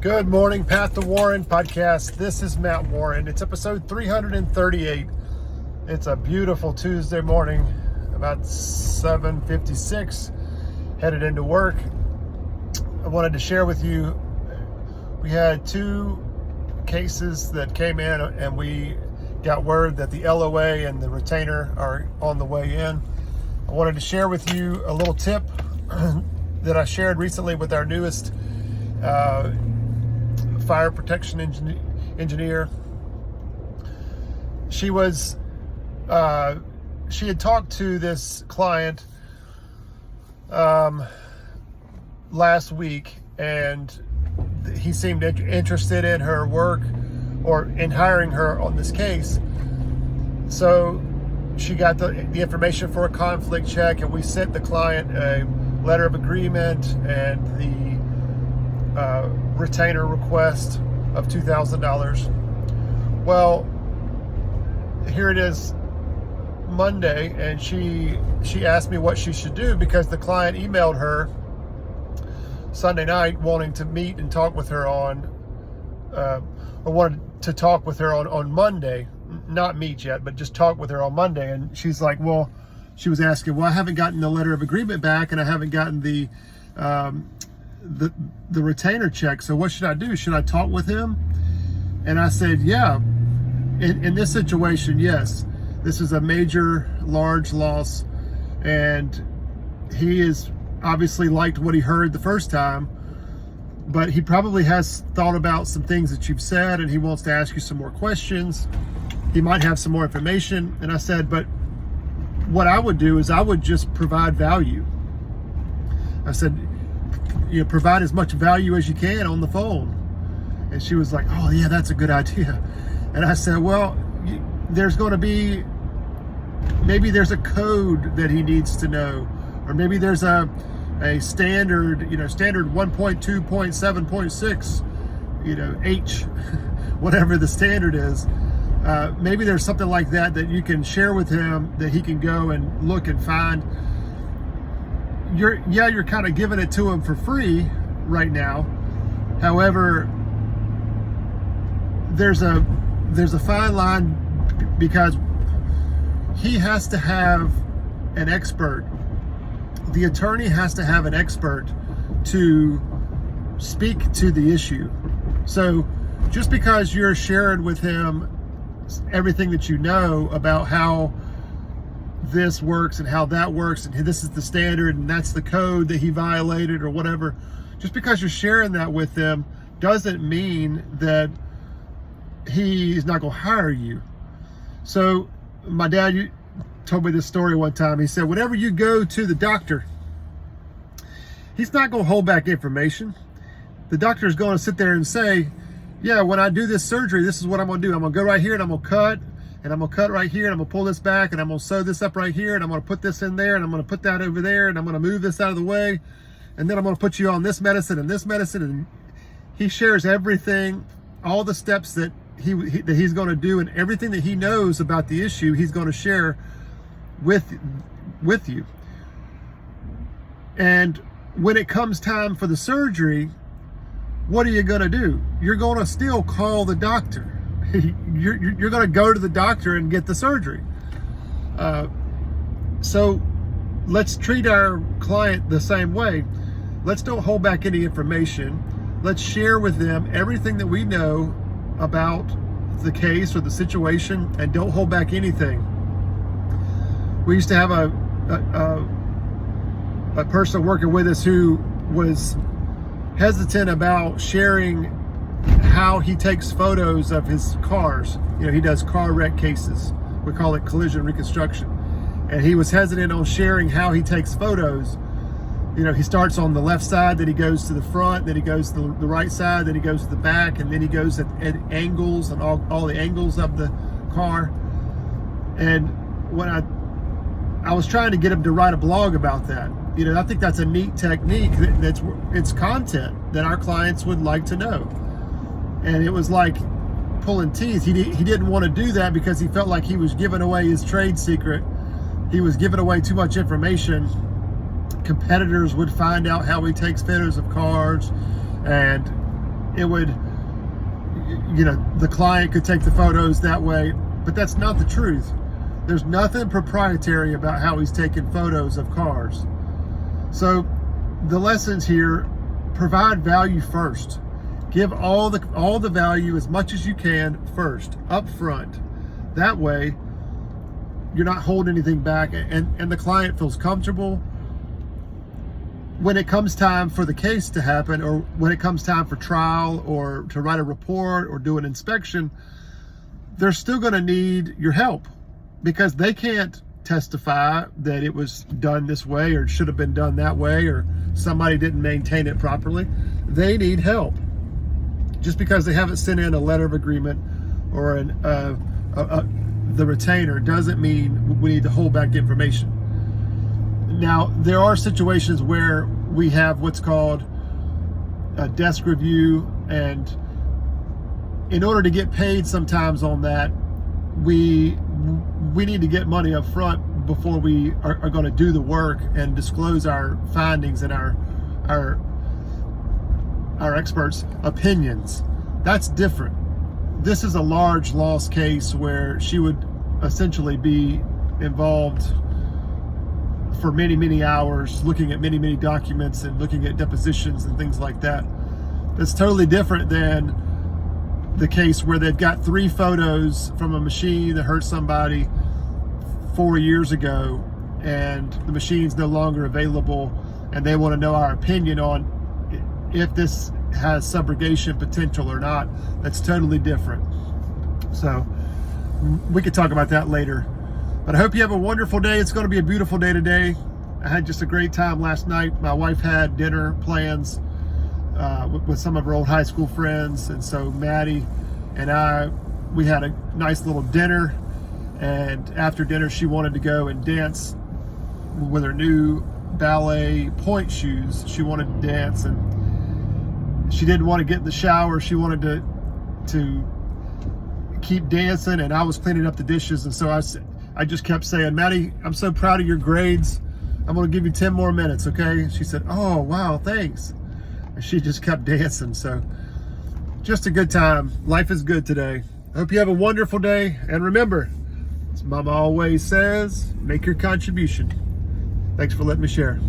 Good morning, Path to Warren podcast. This is Matt Warren. It's episode 338. It's a beautiful Tuesday morning, about 7:56, headed into work. I wanted to share with you, we had two cases that came in and we got word that the LOA and the retainer are on the way in. I wanted to share with you a little tip that I shared recently with our newest fire protection engineer. She had talked to this client last week, and he seemed interested in her work or in hiring her on this case. So she got the information for a conflict check, and we sent the client a letter of agreement and the retainer request of $2,000. Well, here it is Monday, and she asked me what she should do because the client emailed her Sunday night wanting to meet and talk with her on Monday, not meet yet, but just talk with her on Monday. And she's like, she was asking, I haven't gotten the letter of agreement back, and I haven't gotten the retainer check. So what should I do? Should I talk with him? And I said, yeah, in this situation, yes, this is a major, large loss. And he is obviously liked what he heard the first time, but he probably has thought about some things that you've said, and he wants to ask you some more questions. He might have some more information. And I said, but what I would do is I would just provide value. I said, provide as much value as you can on the phone. And she was like, oh yeah, that's a good idea. And I said, there's going to be, maybe there's a code that he needs to know, or maybe there's a standard, standard 1.2.7.6, H, whatever the standard is. Maybe there's something like that you can share with him that he can go and look and find. You're kind of giving it to him for free right now. However, there's a fine line, because he has to have an expert. The attorney has to have an expert to speak to the issue. So just because you're sharing with him everything that you know about how this works and how that works, and this is the standard and that's the code that he violated or whatever, just because you're sharing that with them doesn't mean that he's not going to hire you. So my dad told me this story one time. He said, whenever you go to the doctor, he's not going to hold back information. The doctor is going to sit there and say, yeah, when I do this surgery, this is what I'm going to do. I'm going to go right here and I'm going to cut, and I'm going to cut right here, and I'm going to pull this back, and I'm going to sew this up right here, and I'm going to put this in there, and I'm going to put that over there, and I'm going to move this out of the way, and then I'm going to put you on this medicine and this medicine. And he shares everything, all the steps that he's going to do, and everything that he knows about the issue, he's going to share with you. And when it comes time for the surgery, what are you going to do? You're going to still call the doctor. You're going to go to the doctor and get the surgery. So let's treat our client the same way. Let's don't hold back any information. Let's share with them everything that we know about the case or the situation, and don't hold back anything. We used to have a person working with us who was hesitant about sharing how he takes photos of his cars. He does car wreck cases. We call it collision reconstruction. And he was hesitant on sharing how he takes photos. He starts on the left side, then he goes to the front, then he goes to the right side, then he goes to the back, and then he goes at angles and all the angles of the car. And when I was trying to get him to write a blog about that. I think that's a neat technique. It's content that our clients would like to know. And it was like pulling teeth. He didn't want to do that because he felt like he was giving away his trade secret. He was giving away too much information. Competitors would find out how he takes photos of cars, and it would, the client could take the photos that way, but that's not the truth. There's nothing proprietary about how he's taking photos of cars. So the lessons here: provide value first. Give all the value, as much as you can, first, up front. That way you're not holding anything back, and the client feels comfortable. When it comes time for the case to happen, or when it comes time for trial, or to write a report or do an inspection, they're still going to need your help, because they can't testify that it was done this way, or it should have been done that way, or somebody didn't maintain it properly. They need help. Just because they haven't sent in a letter of agreement or the retainer doesn't mean we need to hold back information. Now, there are situations where we have what's called a desk review, and in order to get paid sometimes on that, we need to get money up front before we are going to do the work and disclose our findings and our experts' opinions. That's different. This is a large loss case where she would essentially be involved for many, many hours, looking at many, many documents and looking at depositions and things like that. That's totally different than the case where they've got 3 photos from a machine that hurt somebody 4 years ago, and the machine's no longer available, and they want to know our opinion on if this has subrogation potential or not. That's totally different. So we could talk about that later. But I hope you have a wonderful day. It's going to be a beautiful day today. I had just a great time last night. My wife had dinner plans with some of her old high school friends, and so Maddie and we had a nice little dinner, and after dinner she wanted to go and dance with her new ballet point shoes. She wanted to dance, and she didn't want to get in the shower. She wanted to keep dancing, and I was cleaning up the dishes, and so I just kept saying, Maddie, I'm so proud of your grades. I'm going to give you 10 more minutes, okay? She said, oh, wow, thanks. And she just kept dancing. So just a good time. Life is good today. I hope you have a wonderful day. And remember, as Mama always says, make your contribution. Thanks for letting me share.